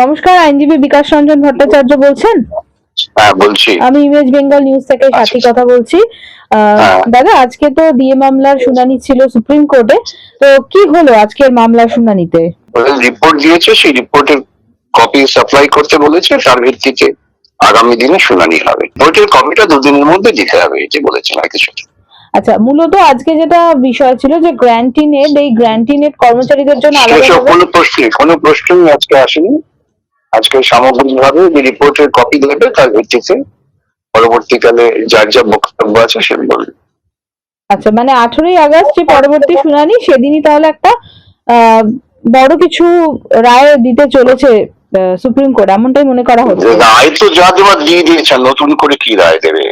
নমস্কার, আইনজীবী বিকাশ রঞ্জন ভট্টাচার্য বলছেন? হ্যাঁ বলছি। আমি ইমেজ বেঙ্গল নিউজ থেকে সাথী কথা বলছি। দাদা, আজকে তো ডিএ মামলার শুনানি ছিল সুপ্রিম কোর্টে, তো কি হলো আজকের মামলার শুনানিতে? রিপোর্ট দিয়েছে, সেই রিপোর্টের কপি সাপ্লাই করতে বলেছে, তার ভিত্তিতে আগামী দিনে শুনানি হবে। রিপোর্টের কপিটা দুদিনের মধ্যে দিতে হবে, এটি বলেছেন আর কিছু। আচ্ছা, মূলত আজকে যেটা বিষয় ছিল যে গ্র্যান্টিনেড, এই গ্র্যান্টিনেড কর্মচারীদের জন্য সেসব আলাদা কোনো প্রশ্নই আজকে আসেনি। আজকে সামগ্রিকভাবে যে রিপোর্টের কপি দেবে, তার ভিত্তিতে পরবর্তীকালে যার যা বক্তব্য আছে সে বলবে। আচ্ছা, মানে 18ই আগস্ট যে পরবর্তী শুনানি, সেদিনই তাহলে একটা বড় কিছু রায় দিতে চলেছে সুপ্রিম কোর্ট, এমনটাই মনে করা হচ্ছে। রায় তো যা দেওয়ার দিয়ে দিয়েছেন, নতুন করে কি রায় দেবে?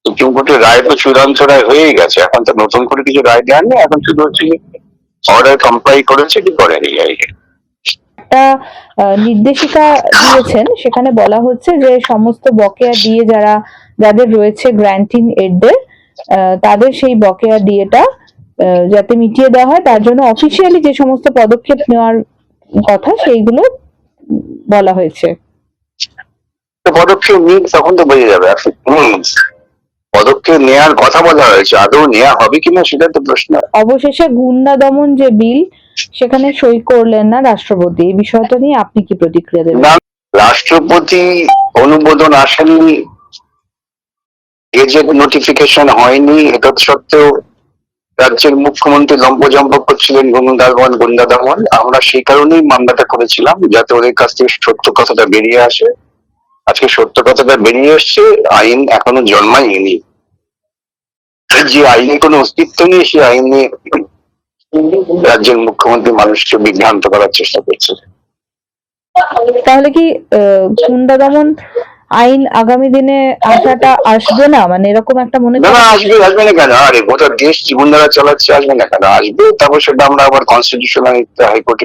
সুপ্রিম কোর্টের রায় তো চূড়ান্ত রায় হয়েই গেছে, এখন তো নতুন করে কিছু রায় দেয়নি। এখন শুধু হচ্ছে অর্ডার কমপ্লাই করেছে কি করেনি। একটা নির্দেশিকা দিয়েছেন, সেখানে বলা হচ্ছে যে সমস্ত বকেয়া ডিএ যাদের রয়েছে গ্র্যান্টিং এডদের, তাদের সেই বকেয়া ডিএটা যাতে মিটিয়ে দেওয়া হয়, তার জন্য অফিসিয়ালি যে সমস্ত পদক্ষেপ নেওয়ার কথা সেইগুলো বলা হয়েছে। পদক্ষেপ নিন, তখন তো বোঝা যাবে। পদক্ষেপ নেওয়ার কথা বলা হয়েছে, আদৌ নেওয়া হবে কিনা সেটা তো প্রশ্ন। অবশেষে গুন্ডা দমন যে বিল, সেখানে সই করলেন না রাষ্ট্রপতি, এই বিষয়টা নিয়ে আপনি কি প্রতিক্রিয়া দেবেন? রাষ্ট্রপতি অনুমোদন আসেনি, গেজেট নোটিফিকেশন হয়নি, এটা সত্ত্বেও রাজ্যের মুখ্যমন্ত্রী লম্পজম্প করছিলেন গুন্ডা দমন। আমরা সেই কারণেই মামলাটা করেছিলাম, যাতে ওদের কাছ থেকে সত্য কথাটা বেরিয়ে আসে। আজকে সত্য কথাটা বেরিয়ে এসছে, আইন এখনো জন্মায়নি। যে আইনে কোনো অস্তিত্ব নেই, সেই আইন নিয়ে রাজ্যের মুখ্যমন্ত্রী মানুষকে বিভ্রান্ত করার চেষ্টা করছে। তাহলে কি গুন্ডা দমন আইন আগামী দিনে আসবে না, মানে এরকম একটা মনে না, আসবে না কেন? আরে গোটা দেশ জীবন দ্বারা চালাচ্ছে, আসবে না কেন? আসবে, তারপর সেটা আমরা আবার কনস্টিটিউশনাল হাইকোর্টে